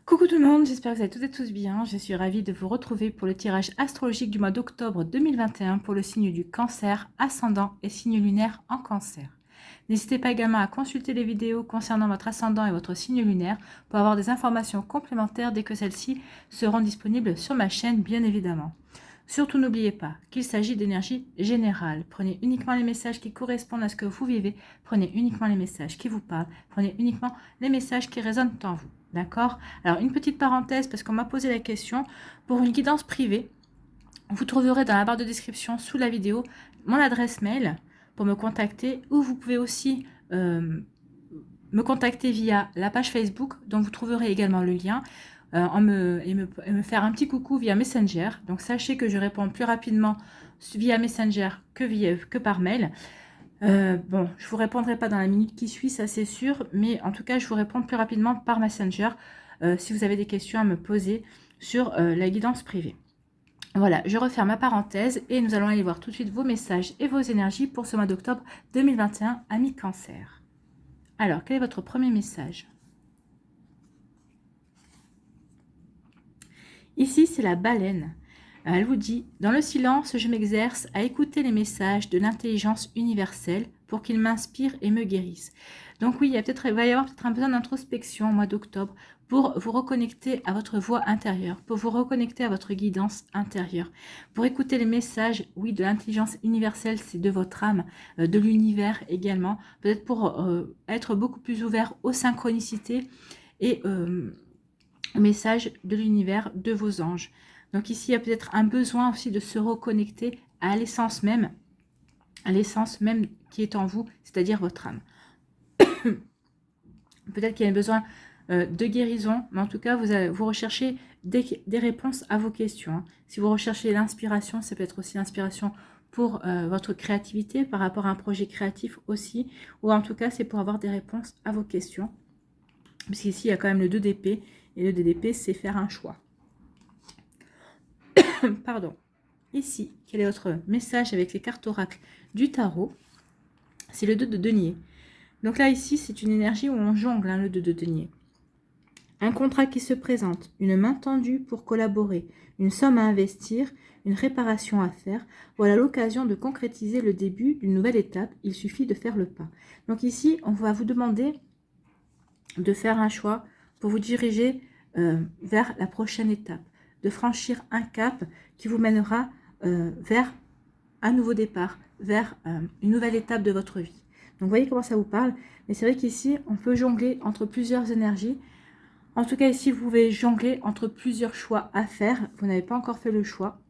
Coucou tout le monde, j'espère que vous allez toutes et tous bien. Je suis ravie de vous retrouver pour le tirage astrologique du mois d'octobre 2021 pour le signe du Cancer, ascendant et signe lunaire en Cancer. N'hésitez pas également à consulter les vidéos concernant votre ascendant et votre signe lunaire pour avoir des informations complémentaires dès que celles-ci seront disponibles sur ma chaîne, bien évidemment. Surtout n'oubliez pas qu'il s'agit d'énergie générale. Prenez uniquement les messages qui correspondent à ce que vous vivez, prenez uniquement les messages qui vous parlent, prenez uniquement les messages qui résonnent en vous. D'accord? Alors, une petite parenthèse, parce qu'on m'a posé la question, pour une guidance privée, vous trouverez dans la barre de description sous la vidéo mon adresse mail pour me contacter, ou vous pouvez aussi me contacter via la page Facebook, dont vous trouverez également le lien, et me faire un petit coucou via Messenger. Donc, sachez que je réponds plus rapidement via Messenger que par mail. Bon, je vous répondrai pas dans la minute qui suit, ça c'est sûr, mais en tout cas, je vous réponds plus rapidement par Messenger si vous avez des questions à me poser sur la guidance privée. Voilà, je referme ma parenthèse et nous allons aller voir tout de suite vos messages et vos énergies pour ce mois d'octobre 2021, amis Cancer. Alors, quel est votre premier message? Ici, c'est la baleine. Elle vous dit, dans le silence, je m'exerce à écouter les messages de l'intelligence universelle pour qu'ils m'inspirent et me guérissent. Donc oui, il va y avoir peut-être un besoin d'introspection au mois d'octobre pour vous reconnecter à votre voix intérieure, pour vous reconnecter à votre guidance intérieure, pour écouter les messages, oui, de l'intelligence universelle, c'est de votre âme, de l'univers également, peut-être pour être beaucoup plus ouvert aux synchronicités et au message de l'univers, de vos anges. Donc ici, il y a peut-être un besoin aussi de se reconnecter à l'essence même qui est en vous, c'est-à-dire votre âme. Peut-être qu'il y a besoin de guérison, mais en tout cas, vous recherchez des réponses à vos questions. Si vous recherchez l'inspiration, ça peut être aussi l'inspiration pour votre créativité, par rapport à un projet créatif aussi, ou en tout cas, c'est pour avoir des réponses à vos questions. Parce qu'ici, il y a quand même le 2 d'épée, et le 2 d'épée, c'est faire un choix. Pardon. Ici, quel est votre message avec les cartes oracles du tarot? C'est le 2 de denier. Donc là, ici, c'est une énergie où on jongle, hein, le 2 de denier. Un contrat qui se présente, une main tendue pour collaborer, une somme à investir, une réparation à faire. Voilà l'occasion de concrétiser le début d'une nouvelle étape. Il suffit de faire le pas. Donc ici, on va vous demander de faire un choix pour vous diriger vers la prochaine étape, de franchir un cap qui vous mènera vers un nouveau départ, vers une nouvelle étape de votre vie. Donc, vous voyez comment ça vous parle. Mais c'est vrai qu'ici, on peut jongler entre plusieurs énergies. En tout cas, ici, vous pouvez jongler entre plusieurs choix à faire. Vous n'avez pas encore fait le choix.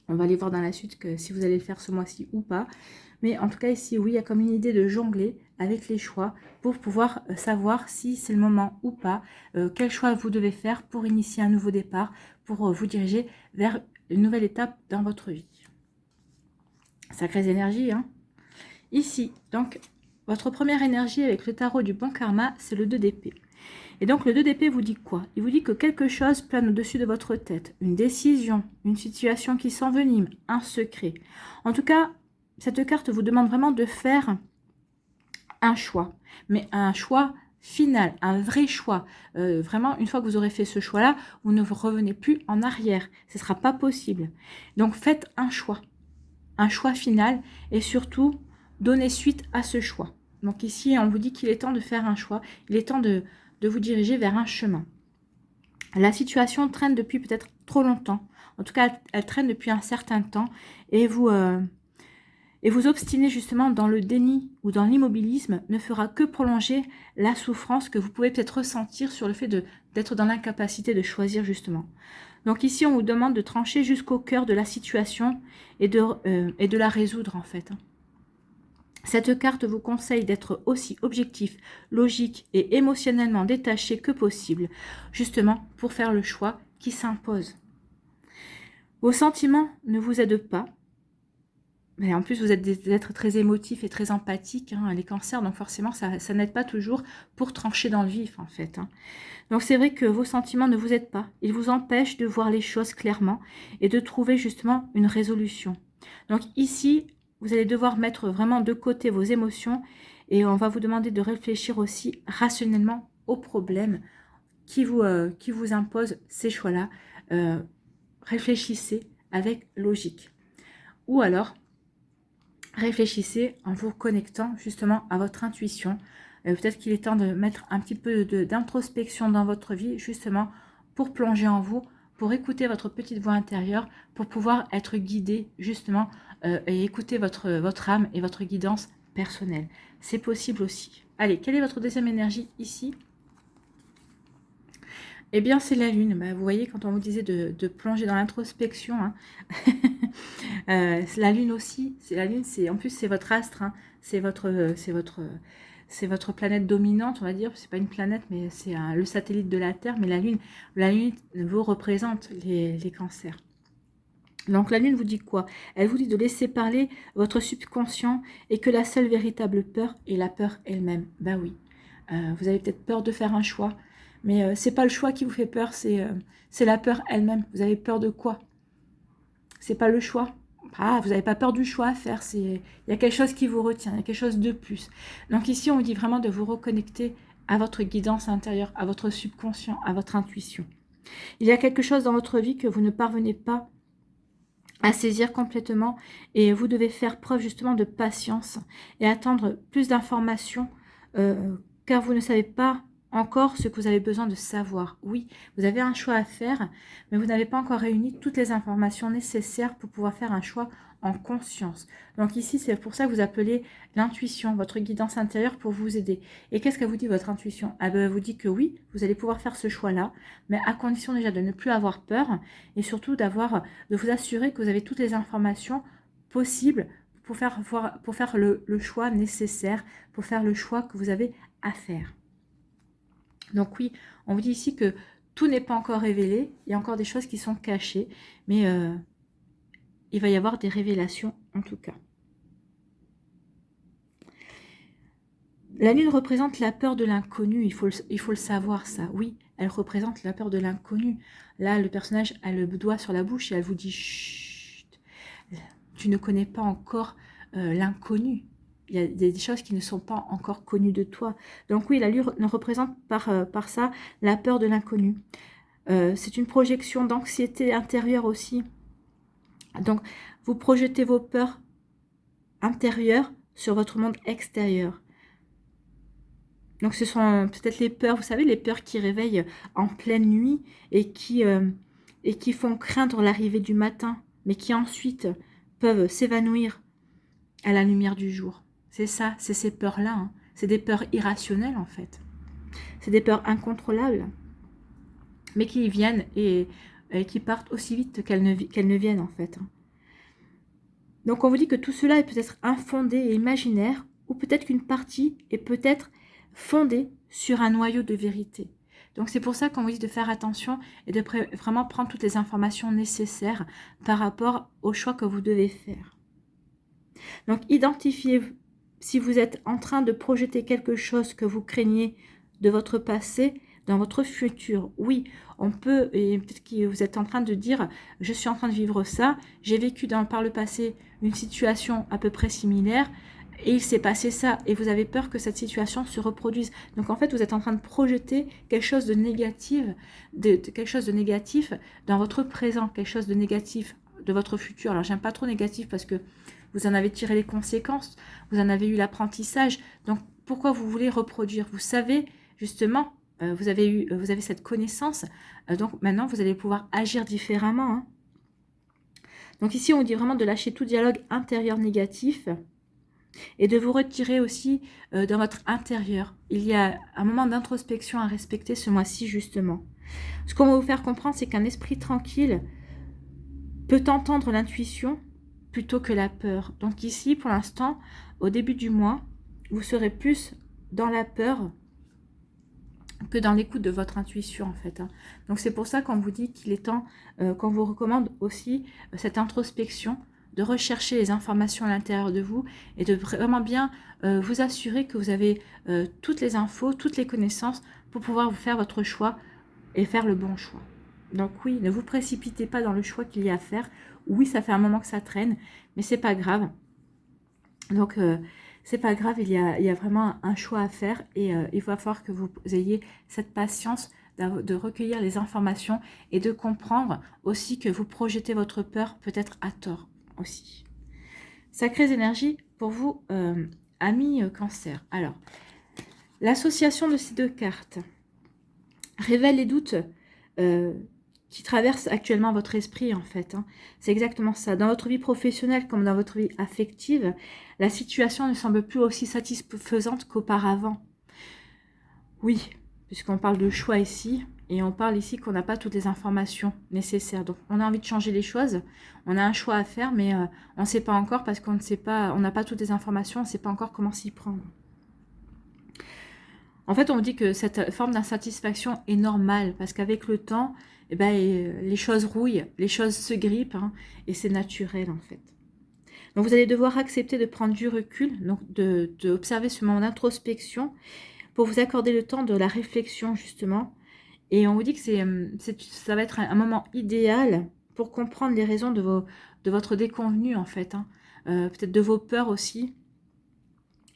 On va aller voir dans la suite que si vous allez le faire ce mois-ci ou pas. Mais en tout cas, ici, oui, il y a comme une idée de jongler avec les choix pour pouvoir savoir si c'est le moment ou pas, quel choix vous devez faire pour initier un nouveau départ, pour vous diriger vers une nouvelle étape dans votre vie. Sacrées énergies, hein. Ici, donc, votre première énergie avec le tarot du bon karma, c'est le 2 d'épée. Et donc, le 2 d'épée vous dit quoi? Il vous dit que quelque chose plane au-dessus de votre tête. Une décision, une situation qui s'envenime, un secret. En tout cas, cette carte vous demande vraiment de faire un choix. Mais un choix final, un vrai choix. Vraiment, une fois que vous aurez fait ce choix-là, vous ne revenez plus en arrière. Ce ne sera pas possible. Donc, faites un choix. Un choix final et surtout, donnez suite à ce choix. Donc ici, on vous dit qu'il est temps de faire un choix. Il est temps de vous diriger vers un chemin. La situation traîne depuis peut-être trop longtemps. En tout cas, elle traîne depuis un certain temps. Et vous obstiner justement dans le déni ou dans l'immobilisme ne fera que prolonger la souffrance que vous pouvez peut-être ressentir sur le fait d'être dans l'incapacité de choisir justement. Donc ici, on vous demande de trancher jusqu'au cœur de la situation et de la résoudre en fait. Cette carte vous conseille d'être aussi objectif, logique et émotionnellement détaché que possible, justement pour faire le choix qui s'impose. Vos sentiments ne vous aident pas. Mais en plus, vous êtes des êtres très émotifs et très empathiques, hein, les cancers, donc forcément, ça n'aide pas toujours pour trancher dans le vif, en fait. Hein. Donc c'est vrai que vos sentiments ne vous aident pas. Ils vous empêchent de voir les choses clairement et de trouver justement une résolution. Donc ici, vous allez devoir mettre vraiment de côté vos émotions et on va vous demander de réfléchir aussi rationnellement aux problèmes qui vous impose ces choix-là. Réfléchissez avec logique. Ou alors, réfléchissez en vous connectant justement à votre intuition. Peut-être qu'il est temps de mettre un petit peu d'introspection dans votre vie, justement, pour plonger en vous, pour écouter votre petite voix intérieure, pour pouvoir être guidé, justement, et écouter votre âme et votre guidance personnelle. C'est possible aussi. Allez, quelle est votre deuxième énergie ici? Eh bien, c'est la lune. Bah, vous voyez, quand on vous disait de plonger dans l'introspection, hein, la lune aussi, c'est la lune, en plus c'est votre astre, hein, c'est votre planète dominante, on va dire. C'est pas une planète, mais c'est le satellite de la Terre. Mais la lune vous représente les cancers. Donc la lune vous dit quoi? Elle vous dit de laisser parler votre subconscient et que la seule véritable peur est la peur elle-même. Ben oui, vous avez peut-être peur de faire un choix, mais c'est pas le choix qui vous fait peur, c'est la peur elle-même. Vous avez peur de quoi? C'est pas le choix. Ah, vous n'avez pas peur du choix à faire, il y a quelque chose qui vous retient, il y a quelque chose de plus. Donc ici, on vous dit vraiment de vous reconnecter à votre guidance intérieure, à votre subconscient, à votre intuition. Il y a quelque chose dans votre vie que vous ne parvenez pas à saisir complètement et vous devez faire preuve justement de patience et attendre plus d'informations car vous ne savez pas encore ce que vous avez besoin de savoir. Oui, vous avez un choix à faire, mais vous n'avez pas encore réuni toutes les informations nécessaires pour pouvoir faire un choix en conscience. Donc ici, c'est pour ça que vous appelez l'intuition, votre guidance intérieure pour vous aider. Et qu'est-ce qu'elle vous dit, votre intuition? Elle vous dit que oui, vous allez pouvoir faire ce choix-là, mais à condition déjà de ne plus avoir peur et surtout de vous assurer que vous avez toutes les informations possibles pour faire le choix nécessaire, pour faire le choix que vous avez à faire. Donc oui, on vous dit ici que tout n'est pas encore révélé, il y a encore des choses qui sont cachées, mais il va y avoir des révélations en tout cas. La lune représente la peur de l'inconnu, il faut le savoir ça, oui, elle représente la peur de l'inconnu. Là, le personnage a le doigt sur la bouche et elle vous dit « Chut, tu ne connais pas encore l'inconnu ». Il y a des choses qui ne sont pas encore connues de toi. Donc oui, la lune représente par ça la peur de l'inconnu. C'est une projection d'anxiété intérieure aussi. Donc, vous projetez vos peurs intérieures sur votre monde extérieur. Donc, ce sont peut-être les peurs, vous savez, les peurs qui réveillent en pleine nuit et qui font craindre l'arrivée du matin, mais qui ensuite peuvent s'évanouir à la lumière du jour. C'est ça, c'est ces peurs-là. Hein. C'est des peurs irrationnelles, en fait. C'est des peurs incontrôlables, mais qui viennent et qui partent aussi vite qu'elles ne viennent, en fait. Donc, on vous dit que tout cela est peut-être infondé et imaginaire, ou peut-être qu'une partie est peut-être fondée sur un noyau de vérité. Donc, c'est pour ça qu'on vous dit de faire attention et de vraiment prendre toutes les informations nécessaires par rapport au choix que vous devez faire. Donc, identifiez si vous êtes en train de projeter quelque chose que vous craignez de votre passé dans votre futur. Oui, on peut, et peut-être que vous êtes en train de dire, je suis en train de vivre ça, j'ai vécu par le passé une situation à peu près similaire, et il s'est passé ça, et vous avez peur que cette situation se reproduise. Donc en fait, vous êtes en train de projeter quelque chose de négatif, quelque chose de négatif dans votre présent, quelque chose de négatif de votre futur. Alors j'aime pas trop négatif parce que vous en avez tiré les conséquences, vous en avez eu l'apprentissage. Donc pourquoi vous voulez reproduire? Vous savez justement, vous avez cette connaissance, donc maintenant vous allez pouvoir agir différemment. Hein. Donc ici on dit vraiment de lâcher tout dialogue intérieur négatif et de vous retirer aussi dans votre intérieur. Il y a un moment d'introspection à respecter ce mois-ci justement. Ce qu'on va vous faire comprendre, c'est qu'un esprit tranquille peut entendre l'intuition plutôt que la peur. Donc ici, pour l'instant, au début du mois, vous serez plus dans la peur que dans l'écoute de votre intuition, en fait. Hein. Donc c'est pour ça qu'on vous dit qu'il est temps, qu'on vous recommande aussi cette introspection, de rechercher les informations à l'intérieur de vous et de vraiment bien vous assurer que vous avez toutes les infos, toutes les connaissances pour pouvoir vous faire votre choix et faire le bon choix. Donc oui, ne vous précipitez pas dans le choix qu'il y a à faire. Oui, ça fait un moment que ça traîne, mais c'est pas grave. Donc, c'est pas grave, il y a vraiment un choix à faire et il va falloir que vous ayez cette patience de recueillir les informations et de comprendre aussi que vous projetez votre peur peut-être à tort aussi. Sacrées énergies pour vous, amis Cancer. Alors, l'association de ces deux cartes révèle les doutes qui traversent actuellement votre esprit, en fait. Hein. C'est exactement ça. Dans votre vie professionnelle comme dans votre vie affective, la situation ne semble plus aussi satisfaisante qu'auparavant. Oui, puisqu'on parle de choix ici, et on parle ici qu'on n'a pas toutes les informations nécessaires. Donc, on a envie de changer les choses, on a un choix à faire, mais on ne sait pas encore parce qu'on ne sait pas, on n'a pas toutes les informations, on ne sait pas encore comment s'y prendre. En fait, on me dit que cette forme d'insatisfaction est normale parce qu'avec le temps, eh ben, les choses rouillent, les choses se grippent, hein, et c'est naturel en fait. Donc, vous allez devoir accepter de prendre du recul, donc d'observer ce moment d'introspection pour vous accorder le temps de la réflexion justement. Et on vous dit que ça va être un moment idéal pour comprendre les raisons de votre déconvenue en fait, hein. Peut-être de vos peurs aussi.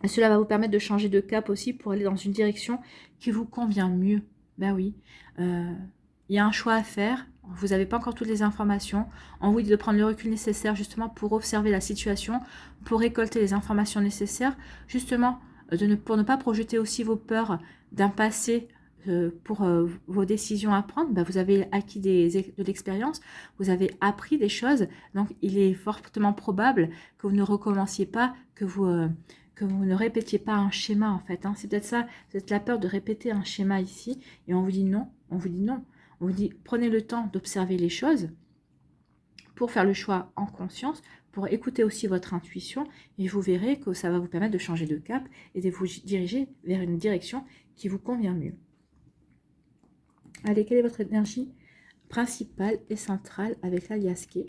Et cela va vous permettre de changer de cap aussi pour aller dans une direction qui vous convient mieux. Ben oui, il y a un choix à faire. Vous n'avez pas encore toutes les informations. On vous dit de prendre le recul nécessaire justement pour observer la situation, pour récolter les informations nécessaires, justement pour ne pas projeter aussi vos peurs d'un passé pour vos décisions à prendre. Ben, vous avez acquis de l'expérience, vous avez appris des choses, donc il est fortement probable que vous ne recommenciez pas, que vous ne répétiez pas un schéma en fait. Hein. C'est peut-être ça, c'est la peur de répéter un schéma ici, et on vous dit non, on vous dit non. On vous dit prenez le temps d'observer les choses pour faire le choix en conscience, pour écouter aussi votre intuition, et vous verrez que ça va vous permettre de changer de cap et de vous diriger vers une direction qui vous convient mieux. Allez, quelle est votre énergie principale et centrale avec l'aliasqué?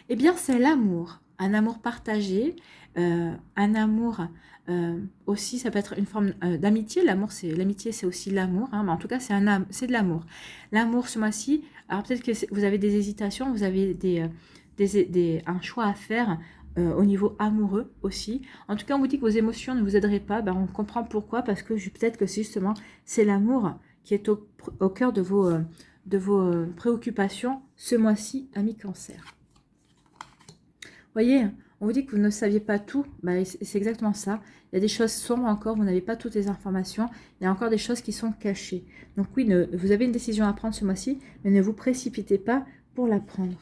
Eh bien, c'est l'amour. Un amour partagé, un amour aussi, ça peut être une forme d'amitié. L'amitié, c'est aussi l'amour, hein, mais en tout cas, c'est de l'amour. L'amour, ce mois-ci, alors peut-être que vous avez des hésitations, vous avez un choix à faire au niveau amoureux aussi. En tout cas, on vous dit que vos émotions ne vous aideraient pas. Ben, on comprend pourquoi, parce que peut-être que justement, c'est l'amour qui est au cœur de vos préoccupations ce mois-ci, amis Cancer. Voyez, on vous dit que vous ne saviez pas tout, bah, c'est exactement ça. Il y a des choses sombres encore, vous n'avez pas toutes les informations, il y a encore des choses qui sont cachées. Donc oui, vous avez une décision à prendre ce mois-ci, mais ne vous précipitez pas pour la prendre.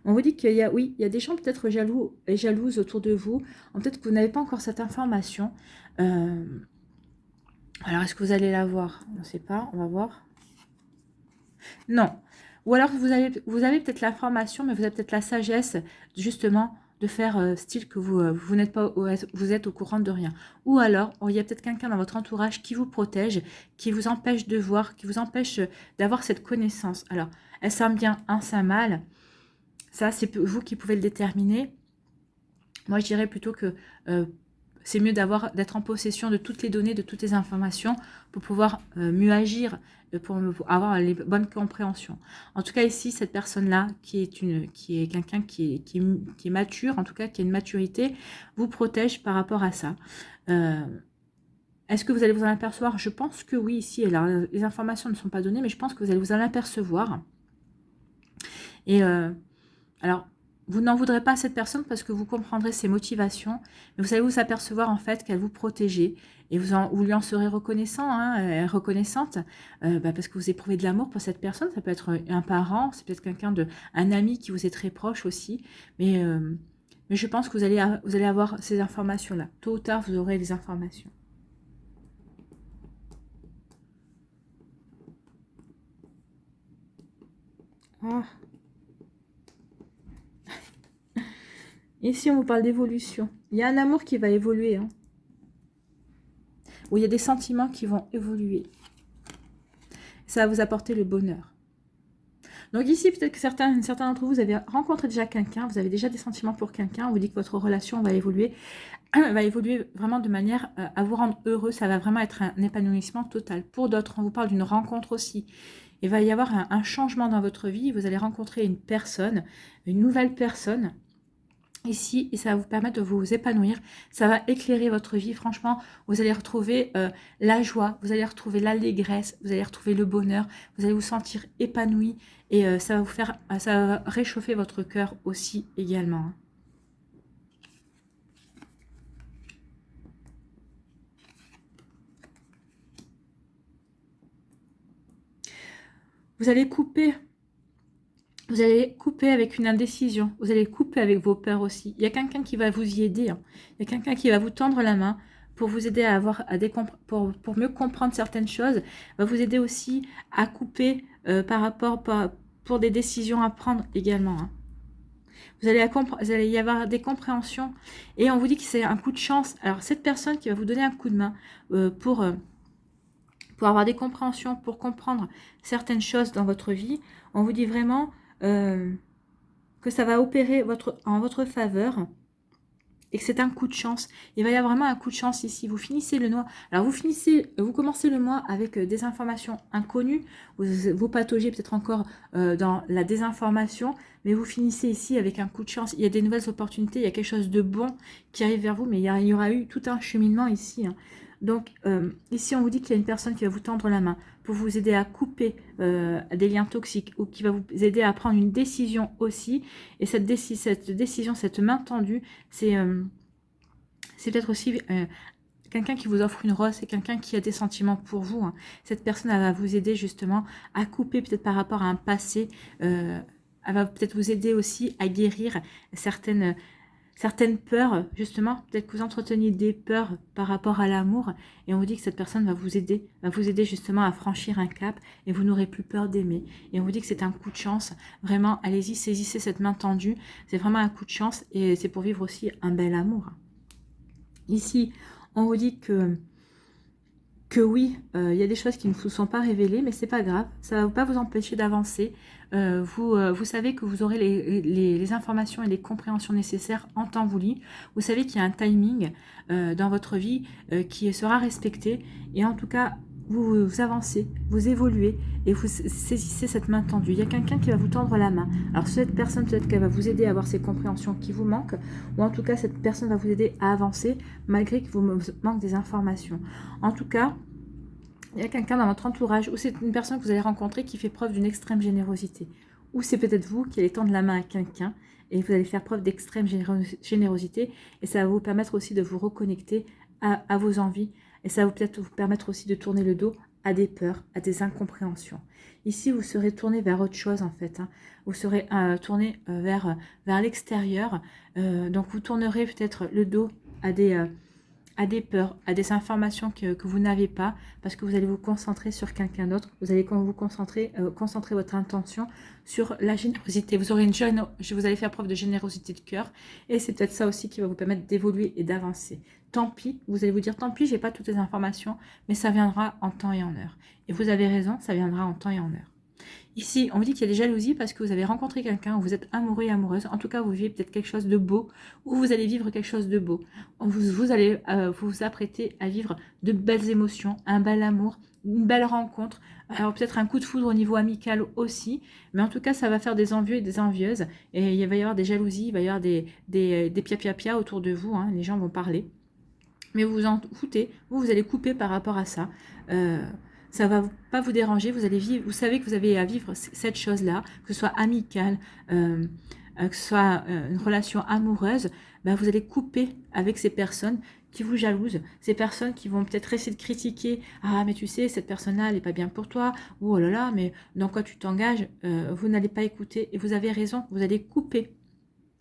On vous dit qu'il y a, oui, il y a des gens peut-être jaloux et jalouses autour de vous. Peut-être que vous n'avez pas encore cette information. Alors, est-ce que vous allez la voir? On ne sait pas, on va voir. Non. Ou alors, vous avez peut-être l'information, mais vous avez peut-être la sagesse, justement, de faire style que vous n'êtes pas, vous êtes au courant de rien. Ou alors, il y a peut-être quelqu'un dans votre entourage qui vous protège, qui vous empêche de voir, qui vous empêche d'avoir cette connaissance. Alors, est-ce un bien, un mal? Ça, c'est vous qui pouvez le déterminer. Moi, je dirais plutôt que c'est mieux d'être en possession de toutes les données, de toutes les informations pour pouvoir mieux agir, pour avoir les bonnes compréhensions. En tout cas, ici, cette personne-là, qui est quelqu'un qui est mature, en tout cas, qui a une maturité, vous protège par rapport à ça. Est-ce que vous allez vous en apercevoir? Je pense que oui, ici. Alors, les informations ne sont pas données, mais je pense que vous allez vous en apercevoir. Et alors, vous n'en voudrez pas à cette personne parce que vous comprendrez ses motivations, mais vous allez vous apercevoir en fait qu'elle vous protégeait et vous lui en serez reconnaissant, hein, reconnaissante, parce que vous éprouvez de l'amour pour cette personne. Ça peut être un parent, c'est peut-être un ami qui vous est très proche aussi, mais je pense que vous allez avoir ces informations-là. Tôt ou tard, vous aurez les informations. Ah. Ici, on vous parle d'évolution. Il y a un amour qui va évoluer. Hein. Ou il y a des sentiments qui vont évoluer. Ça va vous apporter le bonheur. Donc ici, peut-être que certains d'entre vous, vous avez rencontré déjà quelqu'un, vous avez déjà des sentiments pour quelqu'un, on vous dit que votre relation va évoluer vraiment de manière à vous rendre heureux. Ça va vraiment être un épanouissement total. Pour d'autres, on vous parle d'une rencontre aussi. Il va y avoir un changement dans votre vie. Vous allez rencontrer une personne, une nouvelle personne, ici et ça va vous permettre de vous épanouir. Ça va éclairer votre vie. Franchement, vous allez retrouver la joie, vous allez retrouver l'allégresse, vous allez retrouver le bonheur, vous allez vous sentir épanoui et ça va vous faire, ça va réchauffer votre cœur aussi également. Hein. Vous allez couper avec une indécision. Vous allez couper avec vos peurs aussi. Il y a quelqu'un qui va vous y aider. Hein. Il y a quelqu'un qui va vous tendre la main pour vous aider à avoir pour mieux comprendre certaines choses. Va vous aider aussi à couper pour des décisions à prendre également. Hein. Vous allez y avoir des compréhensions. Et on vous dit que c'est un coup de chance. Alors cette personne qui va vous donner un coup de main pour avoir des compréhensions, pour comprendre certaines choses dans votre vie, on vous dit vraiment que ça va opérer en votre faveur et que c'est un coup de chance. Il va y avoir vraiment un coup de chance ici. Vous finissez le mois. Alors vous commencez le mois avec des informations inconnues. Vous pataugez peut-être encore dans la désinformation, mais vous finissez ici avec un coup de chance. Il y a des nouvelles opportunités, il y a quelque chose de bon qui arrive vers vous, mais il y aura eu tout un cheminement ici. Hein. Donc ici on vous dit qu'il y a une personne qui va vous tendre la main pour vous aider à couper des liens toxiques ou qui va vous aider à prendre une décision aussi. Et cette décision, cette main tendue, c'est peut-être aussi quelqu'un qui vous offre une rose, c'est quelqu'un qui a des sentiments pour vous. Hein. Cette personne, elle va vous aider justement à couper peut-être par rapport à un passé. Elle va peut-être vous aider aussi à guérir certaines peurs, justement, peut-être que vous entreteniez des peurs par rapport à l'amour, et on vous dit que cette personne va vous aider justement à franchir un cap, et vous n'aurez plus peur d'aimer. Et on vous dit que c'est un coup de chance, vraiment, allez-y, saisissez cette main tendue, c'est vraiment un coup de chance, et c'est pour vivre aussi un bel amour. Ici, on vous dit que oui, il y a des choses qui ne vous sont pas révélées, mais c'est pas grave, ça ne va pas vous empêcher d'avancer. Vous savez que vous aurez les informations et les compréhensions nécessaires en temps voulu. Vous savez qu'il y a un timing dans votre vie qui sera respecté. Et en tout cas, vous avancez, vous évoluez et vous saisissez cette main tendue. Il y a quelqu'un qui va vous tendre la main. Alors cette personne, peut-être qu'elle va vous aider à avoir ces compréhensions qui vous manquent, ou en tout cas, cette personne va vous aider à avancer malgré qu'il vous manque des informations. En tout cas, il y a quelqu'un dans votre entourage ou c'est une personne que vous allez rencontrer qui fait preuve d'une extrême générosité. Ou c'est peut-être vous qui allez tendre la main à quelqu'un et vous allez faire preuve d'extrême générosité et ça va vous permettre aussi de vous reconnecter à vos envies et ça va peut-être vous permettre aussi de tourner le dos à des peurs, à des incompréhensions. Ici, vous serez tourné vers autre chose en fait. Hein. Vous serez tourné vers l'extérieur. Donc vous tournerez peut-être le dos à des peurs, à des informations que vous n'avez pas, parce que vous allez vous concentrer sur quelqu'un d'autre, vous allez vous concentrer votre intention sur la générosité. Vous allez faire preuve de générosité de cœur, et c'est peut-être ça aussi qui va vous permettre d'évoluer et d'avancer. Tant pis, vous allez vous dire, tant pis, j'ai pas toutes les informations, mais ça viendra en temps et en heure. Et vous avez raison, ça viendra en temps et en heure. Ici, on vous dit qu'il y a des jalousies parce que vous avez rencontré quelqu'un, vous êtes amoureux et amoureuse. En tout cas, vous vivez peut-être quelque chose de beau ou vous allez vivre quelque chose de beau. Vous allez vous apprêter à vivre de belles émotions, un bel amour, une belle rencontre. Alors peut-être un coup de foudre au niveau amical aussi. Mais en tout cas, ça va faire des envieux et des envieuses. Et il va y avoir des jalousies, il va y avoir des pia-pia-pia autour de vous. Hein, les gens vont parler. Mais vous vous en foutez. Vous allez couper par rapport à ça. Ça va pas vous déranger, vous savez que vous avez à vivre cette chose-là, que ce soit amicale, que ce soit une relation amoureuse, ben vous allez couper avec ces personnes qui vous jalousent, ces personnes qui vont peut-être essayer de critiquer, ah mais tu sais, cette personne-là, elle n'est pas bien pour toi, ou oh là là, mais dans quoi tu t'engages, vous n'allez pas écouter, et vous avez raison, vous allez couper.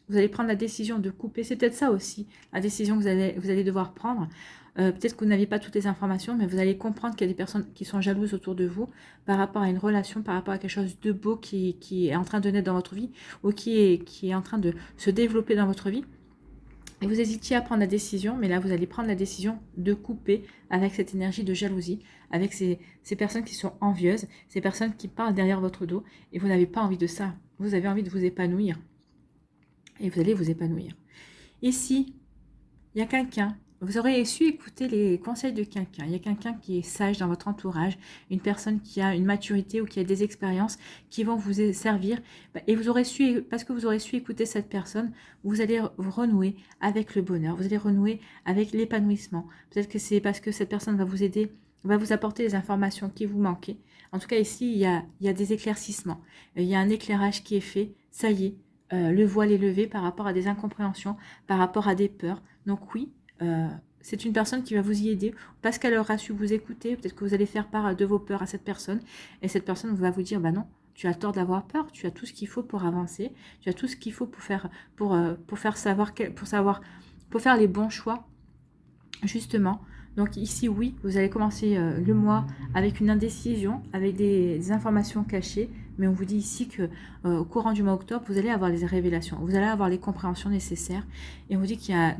Vous allez prendre la décision de couper, c'est peut-être ça aussi, la décision que vous allez devoir prendre. Peut-être que vous n'avez pas toutes les informations, mais vous allez comprendre qu'il y a des personnes qui sont jalouses autour de vous par rapport à une relation, par rapport à quelque chose de beau qui est en train de naître dans votre vie ou qui est en train de se développer dans votre vie. Et vous hésitiez à prendre la décision, mais là, vous allez prendre la décision de couper avec cette énergie de jalousie, avec ces personnes qui sont envieuses, ces personnes qui parlent derrière votre dos, et vous n'avez pas envie de ça. Vous avez envie de vous épanouir. Et vous allez vous épanouir. Ici, il y a quelqu'un Vous aurez su écouter les conseils de quelqu'un. Il y a quelqu'un qui est sage dans votre entourage, une personne qui a une maturité ou qui a des expériences qui vont vous servir. Et vous aurez su, parce que vous aurez su écouter cette personne, vous allez vous renouer avec le bonheur, vous allez renouer avec l'épanouissement. Peut-être que c'est parce que cette personne va vous aider, va vous apporter les informations qui vous manquaient. En tout cas, ici, il y a des éclaircissements. Il y a un éclairage qui est fait. Ça y est, le voile est levé par rapport à des incompréhensions, par rapport à des peurs. Donc oui, c'est une personne qui va vous y aider parce qu'elle aura su vous écouter. Peut-être que vous allez faire part de vos peurs à cette personne et cette personne va vous dire, bah non, tu as tort d'avoir peur, tu as tout ce qu'il faut pour avancer, tu as tout ce qu'il faut pour faire, pour faire les bons choix, justement. Donc ici, oui, vous allez commencer le mois avec une indécision, avec des informations cachées, mais on vous dit ici que au courant du mois octobre, vous allez avoir les révélations, vous allez avoir les compréhensions nécessaires, et on vous dit qu'il y a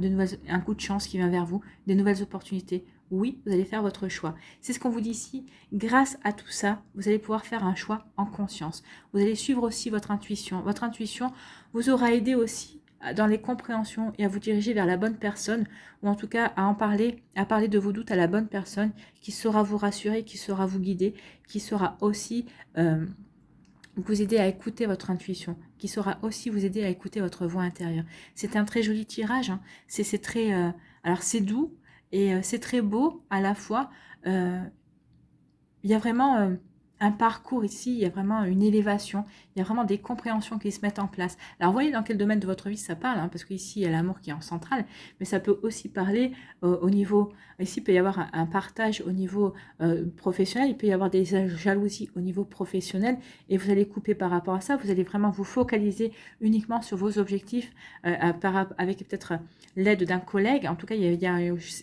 un coup de chance qui vient vers vous, des nouvelles opportunités. Oui, vous allez faire votre choix. C'est ce qu'on vous dit ici. Grâce à tout ça, vous allez pouvoir faire un choix en conscience. Vous allez suivre aussi votre intuition. Votre intuition vous aura aidé aussi dans les compréhensions et à vous diriger vers la bonne personne, ou en tout cas à parler de vos doutes à la bonne personne qui saura vous rassurer, qui saura vous guider, qui saura aussi vous aider à écouter votre intuition, qui saura aussi vous aider à écouter votre voix intérieure. C'est un très joli tirage, hein. C'est très, alors c'est doux et c'est très beau à la fois. Il y a vraiment un parcours ici, il y a vraiment une élévation, il y a vraiment des compréhensions qui se mettent en place. Alors, vous voyez dans quel domaine de votre vie ça parle, hein, parce qu'ici, il y a l'amour qui est en centrale, mais ça peut aussi parler au niveau, ici, il peut y avoir un partage au niveau professionnel, il peut y avoir des jalousies au niveau professionnel, et vous allez couper par rapport à ça, vous allez vraiment vous focaliser uniquement sur vos objectifs, avec peut-être l'aide d'un collègue. En tout cas, il y a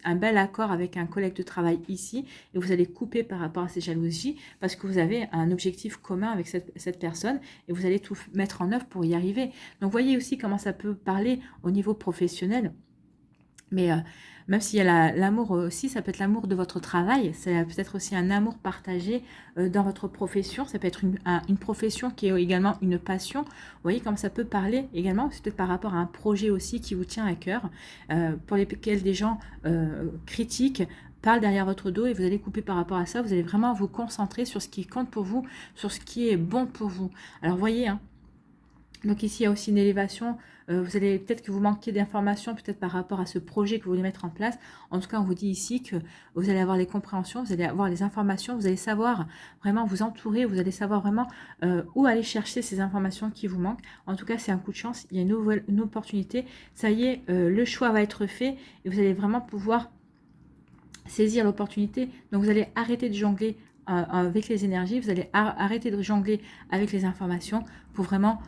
un bel accord avec un collègue de travail ici, et vous allez couper par rapport à ces jalousies, parce que vous avez un objectif commun avec cette personne, et vous allez tout mettre en œuvre pour y arriver. Donc, voyez aussi comment ça peut parler au niveau professionnel. Mais même s'il y a l'amour aussi, ça peut être l'amour de votre travail, c'est peut-être aussi un amour partagé dans votre profession, ça peut être une profession qui est également une passion. Vous voyez comment ça peut parler également, c'est peut-être par rapport à un projet aussi qui vous tient à cœur, pour lesquels des gens critiquent, parlent derrière votre dos, et vous allez couper par rapport à ça, vous allez vraiment vous concentrer sur ce qui compte pour vous, sur ce qui est bon pour vous. Alors voyez, hein, donc ici, il y a aussi une élévation. Vous allez peut-être que vous manquez d'informations, peut-être par rapport à ce projet que vous voulez mettre en place. En tout cas, on vous dit ici que vous allez avoir les compréhensions, vous allez avoir les informations, vous allez savoir vraiment vous entourer, vous allez savoir vraiment où aller chercher ces informations qui vous manquent. En tout cas, c'est un coup de chance, il y a une opportunité. Ça y est, le choix va être fait et vous allez vraiment pouvoir saisir l'opportunité. Donc, vous allez arrêter de jongler avec les énergies, vous allez arrêter de jongler avec les informations pour vraiment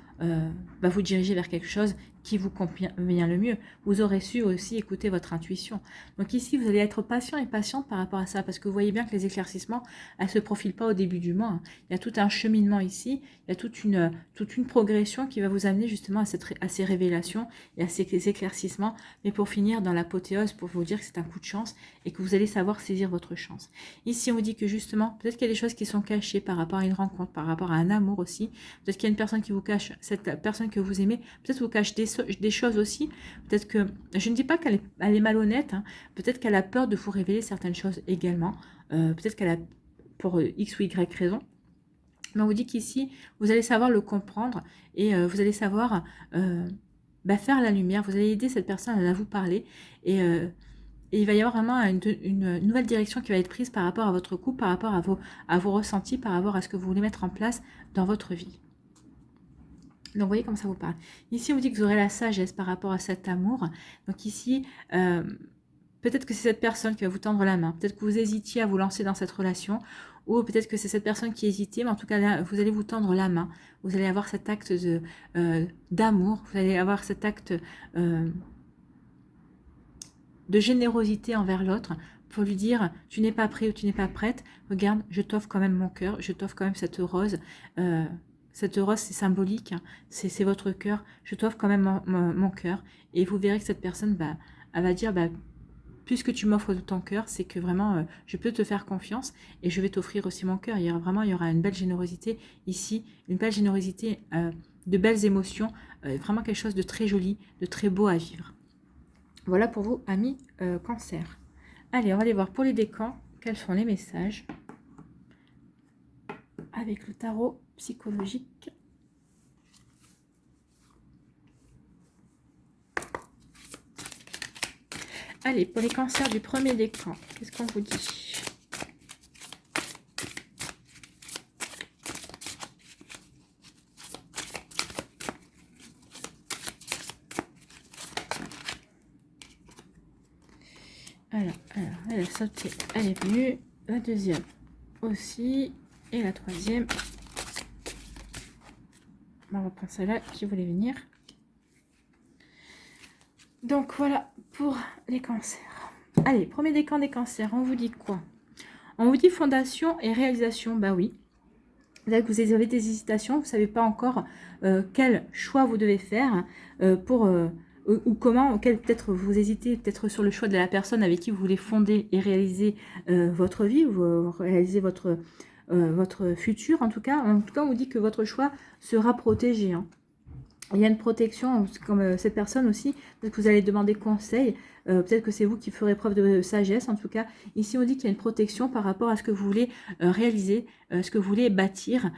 vous diriger vers quelque chose qui vous convient le mieux. Vous aurez su aussi écouter votre intuition. Donc ici, vous allez être patient et patiente par rapport à ça, parce que vous voyez bien que les éclaircissements, elles ne se profilent pas au début du mois, hein. Il y a tout un cheminement ici, il y a toute une progression qui va vous amener justement à ces révélations et à ces éclaircissements, mais pour finir dans l'apothéose, pour vous dire que c'est un coup de chance et que vous allez savoir saisir votre chance. Ici, on vous dit que justement, peut-être qu'il y a des choses qui sont cachées par rapport à une rencontre, par rapport à un amour aussi, peut-être qu'il y a une personne qui vous cache, cette personne que vous aimez, peut-être vous cache des choses aussi, peut-être que, je ne dis pas qu'elle est malhonnête, hein, peut-être qu'elle a peur de vous révéler certaines choses également, peut-être qu'elle a pour X ou Y raison, mais on vous dit qu'ici, vous allez savoir le comprendre et vous allez savoir faire la lumière, vous allez aider cette personne à vous parler et il va y avoir vraiment une nouvelle direction qui va être prise par rapport à votre couple, par rapport à vos ressentis, par rapport à ce que vous voulez mettre en place dans votre vie. Donc, vous voyez comme ça vous parle. Ici, on vous dit que vous aurez la sagesse par rapport à cet amour. Donc ici, peut-être que c'est cette personne qui va vous tendre la main. Peut-être que vous hésitiez à vous lancer dans cette relation. Ou peut-être que c'est cette personne qui hésitait. Mais en tout cas, là, vous allez vous tendre la main. Vous allez avoir cet acte d'amour. Vous allez avoir cet acte de générosité envers l'autre. Pour lui dire, tu n'es pas prêt ou tu n'es pas prête. Regarde, je t'offre quand même mon cœur. Je t'offre quand même cette rose. Cette rose, c'est symbolique, hein, c'est votre cœur. Je t'offre quand même mon cœur. Et vous verrez que cette personne elle va dire, puisque tu m'offres ton cœur, c'est que vraiment, je peux te faire confiance et je vais t'offrir aussi mon cœur. Il y aura une belle générosité ici, une belle générosité, de belles émotions, vraiment quelque chose de très joli, de très beau à vivre. Voilà pour vous, amis Cancer. Allez, on va aller voir pour les décans, quels sont les messages avec le tarot psychologique. Allez, pour les cancers du premier décan, qu'est-ce qu'on vous dit? Alors, elle a sauté, elle est venue. La deuxième aussi. Et la troisième. On va reprendre celle-là qui voulait venir. Donc voilà pour les cancers. Allez, premier décan des cancers, on vous dit quoi? On vous dit fondation et réalisation. Bah oui. Là, vous avez des hésitations, vous ne savez pas encore quel choix vous devez faire pour... ou comment, peut-être vous hésitez peut-être sur le choix de la personne avec qui vous voulez fonder et réaliser votre vie, ou réaliser votre futur. En tout cas, on vous dit que votre choix sera protégé. Hein. Il y a une protection, comme cette personne aussi, peut-être que vous allez demander conseil, peut-être que c'est vous qui ferez preuve de sagesse. En tout cas, ici on dit qu'il y a une protection par rapport à ce que vous voulez réaliser, ce que vous voulez bâtir.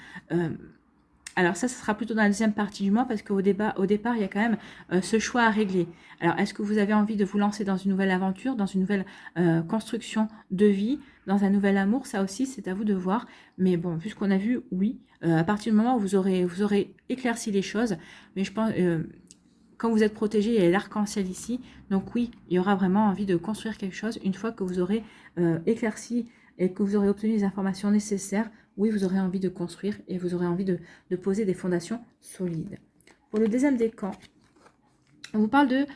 Alors ça sera plutôt dans la deuxième partie du mois, parce qu'au départ, il y a quand même ce choix à régler. Alors, est-ce que vous avez envie de vous lancer dans une nouvelle aventure, dans une nouvelle construction de vie, dans un nouvel amour? Ça aussi, c'est à vous de voir. Mais bon, vu ce qu'on a vu, oui. À partir du moment où vous aurez éclairci les choses, mais je pense... quand vous êtes protégé, il y a l'arc-en-ciel ici. Donc oui, il y aura vraiment envie de construire quelque chose une fois que vous aurez éclairci et que vous aurez obtenu les informations nécessaires. Oui, vous aurez envie de construire et vous aurez envie de poser des fondations solides. Pour le deuxième décan, on vous parle de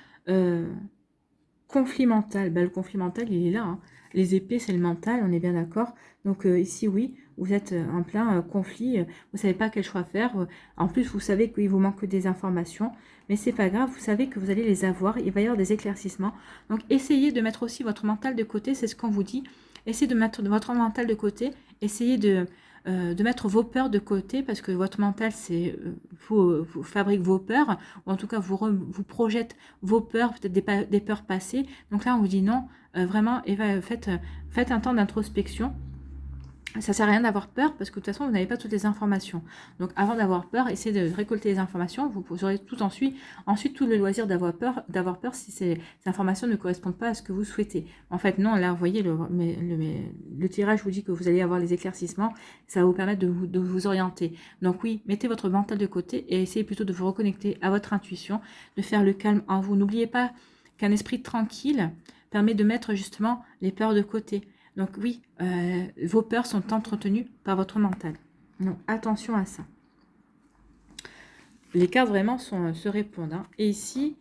conflit mental. Ben, le conflit mental, il est là. Hein. Les épées, c'est le mental, on est bien d'accord. Donc ici, oui, vous êtes en plein conflit. Vous ne savez pas quel choix faire. En plus, vous savez qu'il vous manque des informations. Mais c'est pas grave, vous savez que vous allez les avoir. Il va y avoir des éclaircissements. Donc, essayez de mettre aussi votre mental de côté. C'est ce qu'on vous dit. Essayez de mettre votre mental de côté. Essayez de mettre vos peurs de côté, parce que votre mental, c'est vous fabrique vos peurs, ou en tout cas vous projette vos peurs, peut-être des peurs passées. Donc là, on vous dit non, vraiment, Eva, faites un temps d'introspection. Ça sert à rien d'avoir peur, parce que de toute façon, vous n'avez pas toutes les informations. Donc, avant d'avoir peur, essayez de récolter les informations. Vous aurez ensuite tout le loisir d'avoir peur si ces informations ne correspondent pas à ce que vous souhaitez. En fait, non, là, vous voyez, le tirage vous dit que vous allez avoir les éclaircissements. Ça va vous permettre de vous orienter. Donc oui, mettez votre mental de côté et essayez plutôt de vous reconnecter à votre intuition, de faire le calme en vous. N'oubliez pas qu'un esprit tranquille permet de mettre justement les peurs de côté. Donc oui, vos peurs sont entretenues par votre mental. Donc attention à ça. Les cartes vraiment se répondent. Hein. Et ici,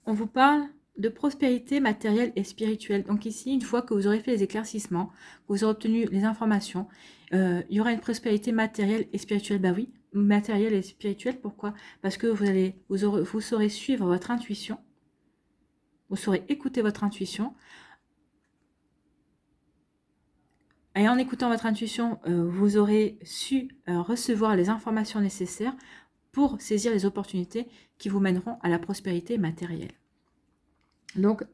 on vous parle de prospérité matérielle et spirituelle. Donc ici, une fois que vous aurez fait les éclaircissements, que vous aurez obtenu les informations, il y aura une prospérité matérielle et spirituelle. Bah oui, matérielle et spirituelle. Pourquoi? Parce que vous saurez suivre votre intuition. Vous saurez écouter votre intuition. Et en écoutant votre intuition, vous aurez su recevoir les informations nécessaires pour saisir les opportunités qui vous mèneront à la prospérité matérielle. Donc,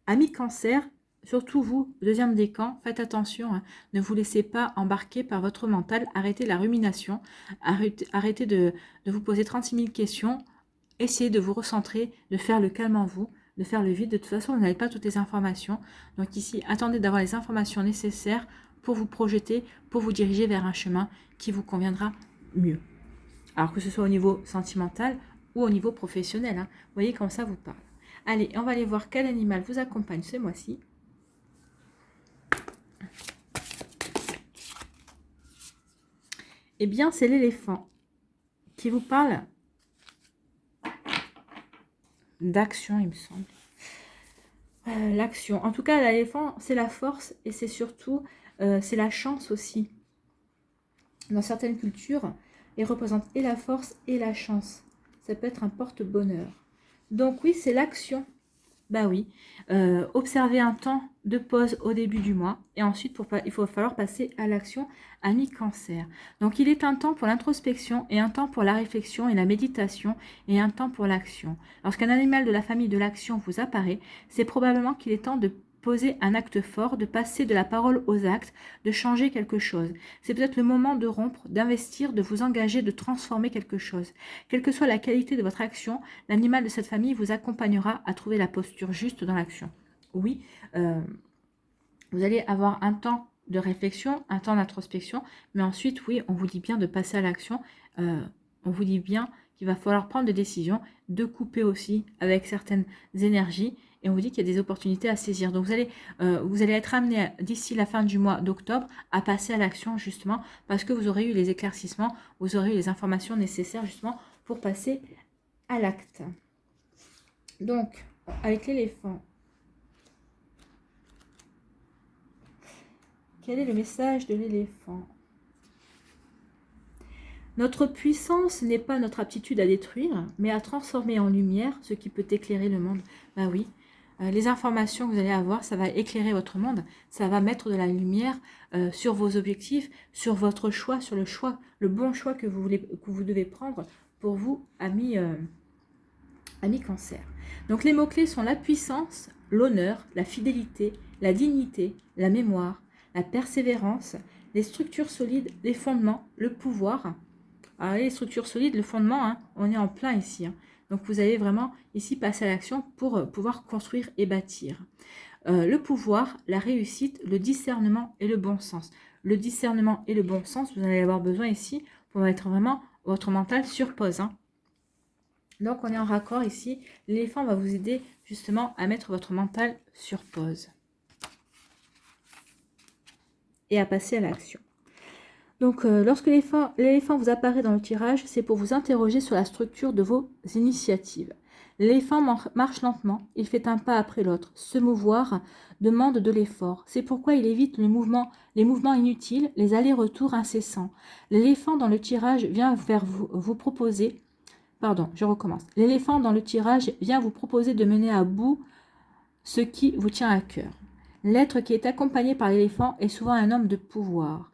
amis Cancer, surtout vous, deuxième décan, faites attention, hein, ne vous laissez pas embarquer par votre mental, arrêtez la rumination, arrêtez de vous poser 36 000 questions, essayez de vous recentrer, de faire le calme en vous, de faire le vide. De toute façon, vous n'avez pas toutes les informations. Donc ici, attendez d'avoir les informations nécessaires pour vous projeter, pour vous diriger vers un chemin qui vous conviendra mieux. Alors que ce soit au niveau sentimental ou au niveau professionnel. Hein. Vous voyez comment ça vous parle. Allez, on va aller voir quel animal vous accompagne ce mois-ci. Eh bien, c'est l'éléphant qui vous parle d'action, il me semble. L'action. En tout cas, l'éléphant, c'est la force et c'est surtout, c'est la chance aussi. Dans certaines cultures, il représente et la force et la chance. Ça peut être un porte-bonheur. Donc oui, c'est l'action. Bah oui, observez un temps de pause au début du mois et ensuite il va falloir passer à l'action à mi-cancer. Donc il est un temps pour l'introspection et un temps pour la réflexion et la méditation et un temps pour l'action. Lorsqu'un animal de la famille de l'action vous apparaît, c'est probablement qu'il est temps de poser un acte fort, de passer de la parole aux actes, de changer quelque chose. C'est peut-être le moment de rompre, d'investir, de vous engager, de transformer quelque chose. Quelle que soit la qualité de votre action, l'animal de cette famille vous accompagnera à trouver la posture juste dans l'action. Oui, euh, vous allez avoir un temps de réflexion, un temps d'introspection, mais ensuite, oui, on vous dit bien de passer à l'action. On vous dit bien qu'il va falloir prendre des décisions, de couper aussi avec certaines énergies, et on vous dit qu'il y a des opportunités à saisir. Donc, vous allez être amené d'ici la fin du mois d'octobre à passer à l'action, justement, parce que vous aurez eu les éclaircissements, vous aurez eu les informations nécessaires, justement, pour passer à l'acte. Donc, avec l'éléphant, quel est le message de l'éléphant? Notre puissance n'est pas notre aptitude à détruire, mais à transformer en lumière ce qui peut éclairer le monde. Bah oui, les informations que vous allez avoir, ça va éclairer votre monde, ça va mettre de la lumière sur vos objectifs, sur votre choix, sur le bon choix que vous devez prendre pour vous, amis cancer. Donc les mots-clés sont la puissance, l'honneur, la fidélité, la dignité, la mémoire, la persévérance, les structures solides, les fondements, le pouvoir. Alors les structures solides, le fondement, hein, on est en plein ici. Hein. Donc vous allez vraiment ici passer à l'action pour pouvoir construire et bâtir. Le pouvoir, la réussite, le discernement et le bon sens. Le discernement et le bon sens, vous allez avoir besoin ici pour mettre vraiment votre mental sur pause. Hein. Donc, on est en raccord ici. L'éléphant va vous aider justement à mettre votre mental sur pause et à passer à l'action. Donc, lorsque l'éléphant vous apparaît dans le tirage, c'est pour vous interroger sur la structure de vos initiatives. L'éléphant marche lentement, il fait un pas après l'autre. Se mouvoir demande de l'effort. C'est pourquoi il évite les mouvements inutiles, les allers-retours incessants. L'éléphant dans le tirage vient vers vous proposer. Pardon, je recommence. L'éléphant dans le tirage vient vous proposer de mener à bout ce qui vous tient à cœur. L'être qui est accompagné par l'éléphant est souvent un homme de pouvoir.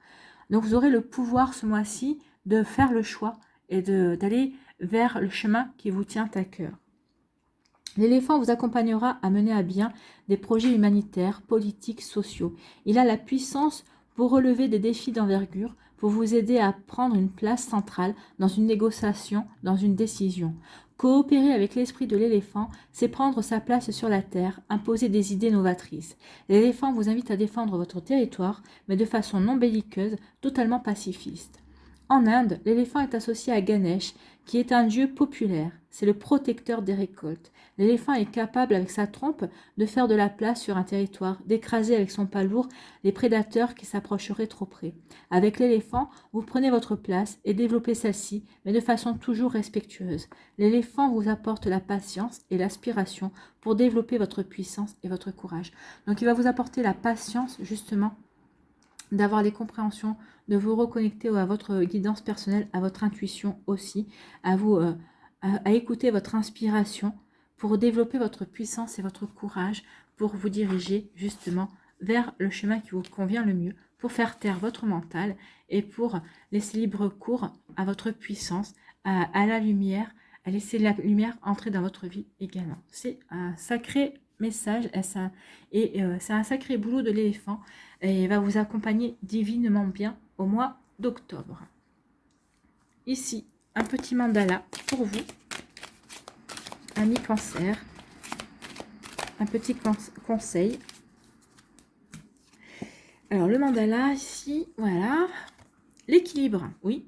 Donc vous aurez le pouvoir ce mois-ci de faire le choix et d'aller vers le chemin qui vous tient à cœur. L'éléphant vous accompagnera à mener à bien des projets humanitaires, politiques, sociaux. Il a la puissance pour relever des défis d'envergure, pour vous aider à prendre une place centrale dans une négociation, dans une décision. Coopérer avec l'esprit de l'éléphant, c'est prendre sa place sur la terre, imposer des idées novatrices. L'éléphant vous invite à défendre votre territoire, mais de façon non belliqueuse, totalement pacifiste. En Inde, l'éléphant est associé à Ganesh, qui est un dieu populaire. C'est le protecteur des récoltes. L'éléphant est capable, avec sa trompe, de faire de la place sur un territoire, d'écraser avec son pas lourd les prédateurs qui s'approcheraient trop près. Avec l'éléphant, vous prenez votre place et développez celle-ci, mais de façon toujours respectueuse. L'éléphant vous apporte la patience et l'aspiration pour développer votre puissance et votre courage. Donc il va vous apporter la patience, justement, d'avoir les compréhensions, de vous reconnecter à votre guidance personnelle, à votre intuition aussi, à écouter votre inspiration pour développer votre puissance et votre courage pour vous diriger justement vers le chemin qui vous convient le mieux, pour faire taire votre mental et pour laisser libre cours à votre puissance, à la lumière, à laisser la lumière entrer dans votre vie également. C'est un sacré message et c'est un sacré boulot de l'éléphant et va vous accompagner divinement bien au mois d'octobre. Ici, un petit mandala pour vous, amis cancer, un petit conseil. Alors le mandala ici, voilà, l'équilibre, oui,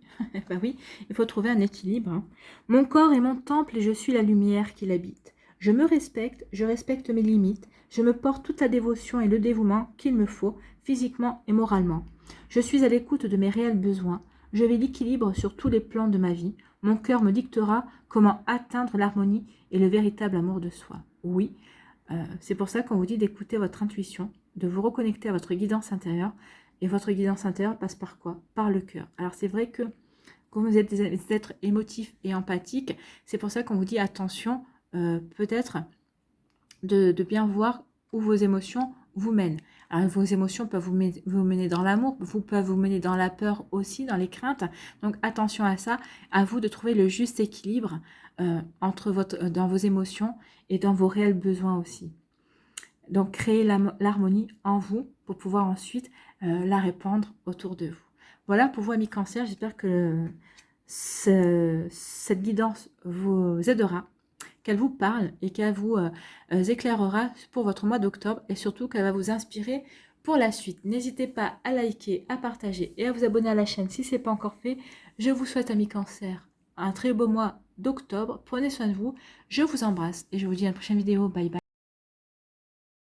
bah oui, il faut trouver un équilibre. Hein. Mon corps est mon temple et je suis la lumière qui l'habite. Je me respecte, je respecte mes limites, je me porte toute la dévotion et le dévouement qu'il me faut, physiquement et moralement. Je suis à l'écoute de mes réels besoins. Je vais l'équilibre sur tous les plans de ma vie. Mon cœur me dictera comment atteindre l'harmonie et le véritable amour de soi. Oui, c'est pour ça qu'on vous dit d'écouter votre intuition, de vous reconnecter à votre guidance intérieure. Et votre guidance intérieure passe par quoi? Par le cœur. Alors c'est vrai que quand vous êtes des êtres émotifs et empathiques, c'est pour ça qu'on vous dit attention, peut-être de bien voir où vos émotions vous mènent. Alors, vos émotions peuvent vous mener dans l'amour, peuvent vous mener dans la peur aussi, dans les craintes. Donc, attention à ça. À vous de trouver le juste équilibre dans vos émotions et dans vos réels besoins aussi. Donc, créer l'harmonie en vous pour pouvoir ensuite la répandre autour de vous. Voilà pour vous, amis Cancer. J'espère que cette guidance vous aidera, qu'elle vous parle et qu'elle vous éclairera pour votre mois d'octobre et surtout qu'elle va vous inspirer pour la suite. N'hésitez pas à liker, à partager et à vous abonner à la chaîne si ce n'est pas encore fait. Je vous souhaite, amis Cancer, un très beau mois d'octobre. Prenez soin de vous. Je vous embrasse et je vous dis à la prochaine vidéo. Bye bye.